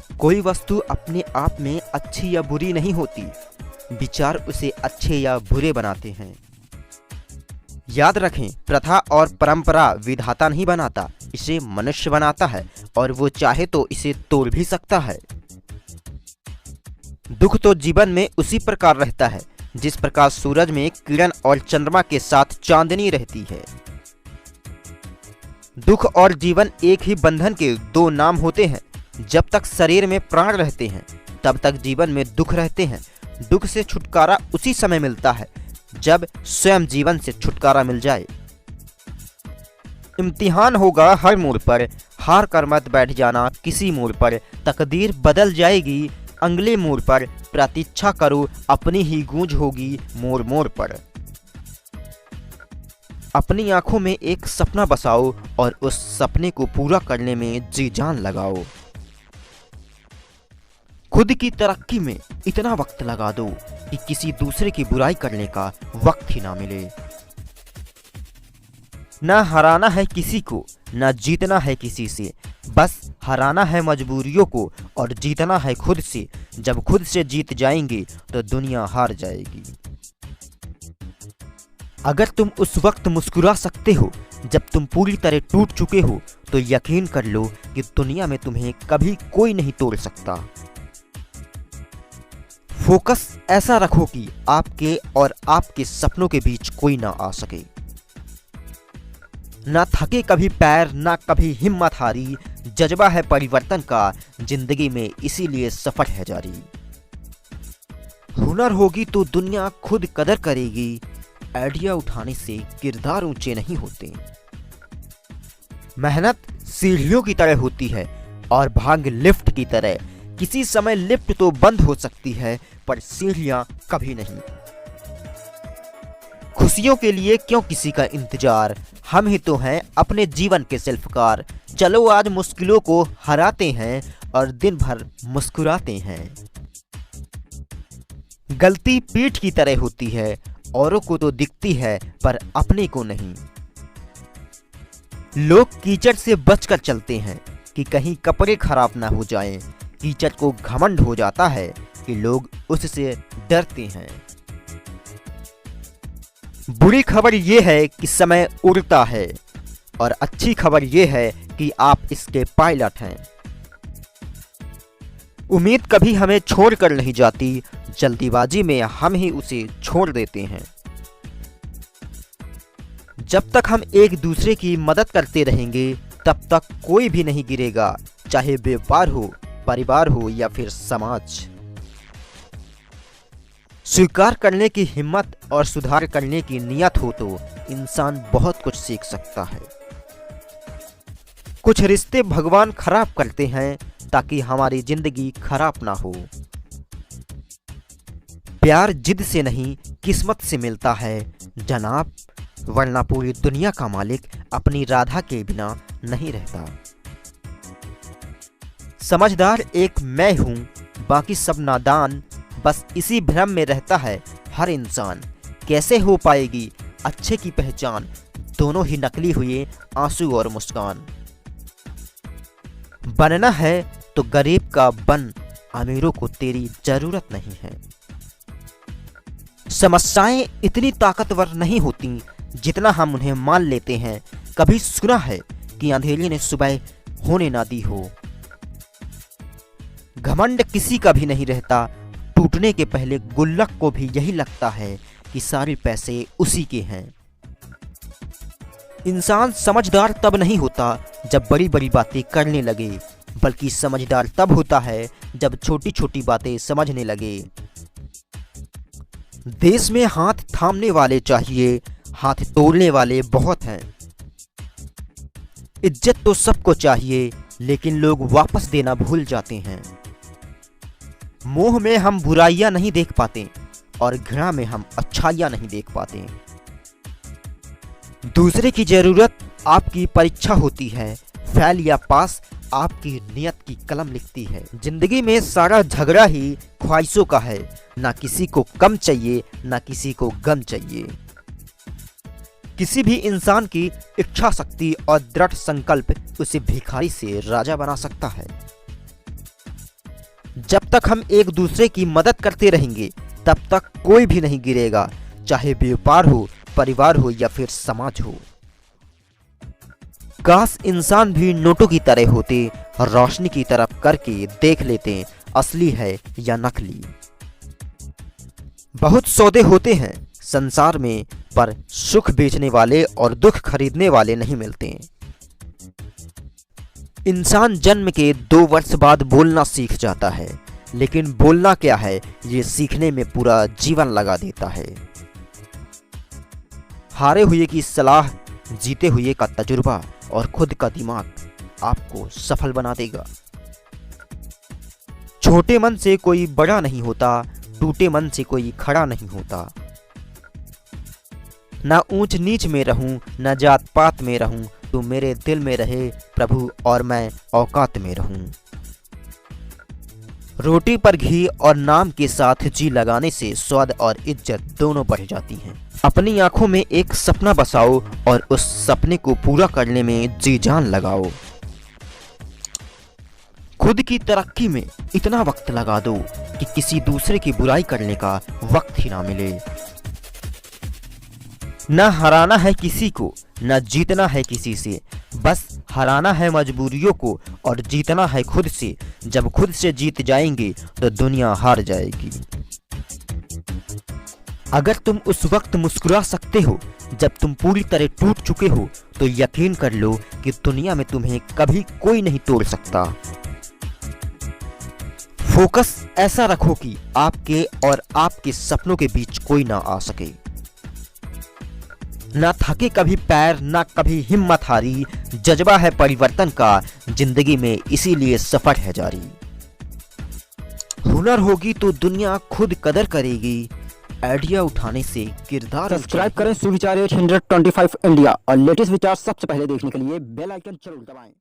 कोई वस्तु अपने आप में अच्छी या बुरी नहीं होती, विचार उसे अच्छे या बुरे बनाते हैं। याद रखें, प्रथा और परंपरा विधाता नहीं बनाता, इसे मनुष्य बनाता है और वो चाहे तो इसे तोड़ भी सकता है। दुख तो जीवन में उसी प्रकार रहता है जिस प्रकार सूरज में किरण और चंद्रमा के साथ चांदनी रहती है। दुख और जीवन एक ही बंधन के दो नाम होते हैं। जब तक शरीर में प्राण रहते हैं तब तक जीवन में दुख रहते हैं। दुख से छुटकारा उसी समय मिलता है जब स्वयं जीवन से छुटकारा मिल जाए। इम्तिहान होगा हर मोड़ पर, हार कर मत बैठ जाना किसी मोड़ पर, तकदीर बदल जाएगी अगले मोड़ पर, प्रतीक्षा करो अपनी ही गूंज होगी मोड़ मोड़ पर। अपनी आंखों में एक सपना बसाओ और उस सपने को पूरा करने में जी जान लगाओ। खुद की तरक्की में इतना वक्त लगा दो कि किसी दूसरे की बुराई करने का वक्त ही ना मिले। ना हराना है किसी को, ना जीतना है किसी से, बस हराना है मजबूरियों को और जीतना है खुद से। जब खुद से जीत जाएंगे तो दुनिया हार जाएगी। अगर तुम उस वक्त मुस्कुरा सकते हो जब तुम पूरी तरह टूट चुके हो, तो यकीन कर लो कि दुनिया में तुम्हें कभी कोई नहीं तोड़ सकता। फोकस ऐसा रखो कि आपके और आपके सपनों के बीच कोई ना आ सके। ना थके कभी पैर, ना कभी हिम्मत हारी, जज्बा है परिवर्तन का जिंदगी में, इसीलिए सफर है जारी। हुनर होगी तो दुनिया खुद कदर करेगी, आइडिया उठाने से किरदार ऊंचे नहीं होते। मेहनत सीढ़ियों की तरह होती है और भाग लिफ्ट की तरह। किसी समय लिफ्ट तो बंद हो सकती है पर सीढ़ियां कभी नहीं। खुशियों के लिए क्यों किसी का इंतजार, हम ही तो हैं अपने जीवन के शिल्पकार। चलो आज मुश्किलों को हराते हैं और दिन भर मुस्कुराते हैं। गलती पीठ की तरह होती है, औरों को तो दिखती है पर अपने को नहीं। लोग कीचड़ से बचकर चलते हैं कि कहीं कपड़े खराब ना हो जाएं। कीचड़ को घमंड हो जाता है कि लोग उससे डरते हैं। बुरी खबर यह है कि समय उड़ता है और अच्छी खबर यह है कि आप इसके पायलट हैं। उम्मीद कभी हमें छोड़कर नहीं जाती, जल्दीबाजी में हम ही उसे छोड़ देते हैं। जब तक हम एक दूसरे की मदद करते रहेंगे तब तक कोई भी नहीं गिरेगा, चाहे व्यापार हो, परिवार हो या फिर समाज। स्वीकार करने की हिम्मत और सुधार करने की नियत हो तो इंसान बहुत कुछ सीख सकता है। कुछ रिश्ते भगवान खराब करते हैं ताकि हमारी जिंदगी खराब ना हो। प्यार जिद से नहीं किस्मत से मिलता है जनाब, वरना पूरी दुनिया का मालिक अपनी राधा के बिना नहीं रहता। समझदार एक मैं हूं, बाकी सब नादान, बस इसी भ्रम में रहता है हर इंसान। कैसे हो पाएगी अच्छे की पहचान, दोनों ही नकली हुए आंसू और मुस्कान। बनना है तो गरीब का बन, अमीरों को तेरी जरूरत नहीं है। समस्याएं इतनी ताकतवर नहीं होती जितना हम उन्हें मान लेते हैं। कभी सुना है कि अंधेरे ने सुबह होने ना दी हो। घमंड किसी का भी नहीं रहता, टूटने के पहले गुल्लक को भी यही लगता है कि सारे पैसे उसी के हैं। इंसान समझदार तब नहीं होता जब बड़ी बड़ी बातें करने लगे, बल्कि समझदार तब होता है जब छोटी छोटी बातें समझने लगे। देश में हाथ थामने वाले चाहिए, हाथ तोड़ने वाले बहुत हैं। इज्जत तो सबको चाहिए, लेकिन लोग वापस देना भूल जाते हैं। मोह में हम बुराइयां नहीं देख पाते और घृणा में हम अच्छाइयां नहीं देख पाते। दूसरे की जरूरत आपकी परीक्षा होती है, फेल या पास आपकी नियत की कलम लिखती है। जिंदगी में सारा झगड़ा ही ख्वाहिशों का है, ना किसी को कम चाहिए ना किसी को गम चाहिए। किसी भी इंसान की इच्छा शक्ति और दृढ़ संकल्प उसे भिखारी से राजा बना सकता है। जब तक हम एक दूसरे की मदद करते रहेंगे तब तक कोई भी नहीं गिरेगा, चाहे व्यापार हो, परिवार हो या फिर समाज हो। काश इंसान भी नोटों की तरह होते, रोशनी की तरफ करके देख लेते असली है या नकली। बहुत सौदे होते हैं संसार में, पर सुख बेचने वाले और दुख खरीदने वाले नहीं मिलते। इंसान जन्म के 2 वर्ष बाद बोलना सीख जाता है, लेकिन बोलना क्या है ये सीखने में पूरा जीवन लगा देता है। हारे हुए की सलाह, जीते हुए का तजुर्बा और खुद का दिमाग आपको सफल बना देगा। छोटे मन से कोई बड़ा नहीं होता, टूटे मन से कोई खड़ा नहीं होता। ना ऊंच नीच में रहूं, ना जात पात में रहूं, तू मेरे दिल में रहे प्रभु और मैं औकात में रहूं। रोटी पर घी और नाम के साथ जी लगाने से स्वाद और इज्जत दोनों बढ़ जाती हैं। अपनी आंखों में एक सपना बसाओ और उस सपने को पूरा करने में जी जान लगाओ। खुद की तरक्की में इतना वक्त लगा दो कि किसी दूसरे की बुराई करने का वक्त ही ना मिले। न हराना है किसी को, न जीतना है किसी से, बस हराना है मजबूरियों को और जीतना है खुद से। जब खुद से जीत जाएंगे तो दुनिया हार जाएगी। अगर तुम उस वक्त मुस्कुरा सकते हो जब तुम पूरी तरह टूट चुके हो, तो यकीन कर लो कि दुनिया में तुम्हें कभी कोई नहीं तोड़ सकता। फोकस ऐसा रखो कि आपके और आपके सपनों के बीच कोई ना आ सके। ना थके कभी पैर, ना कभी हिम्मत हारी, जज्बा है परिवर्तन का जिंदगी में, इसीलिए सफर है जारी। हुनर होगी तो दुनिया खुद कदर करेगी, आइडिया उठाने से किरदार। सब्सक्राइब करें सुविचार 825 इंडिया और लेटेस्ट विचार सबसे पहले देखने के लिए बेल आइकन जरूर दबाएं।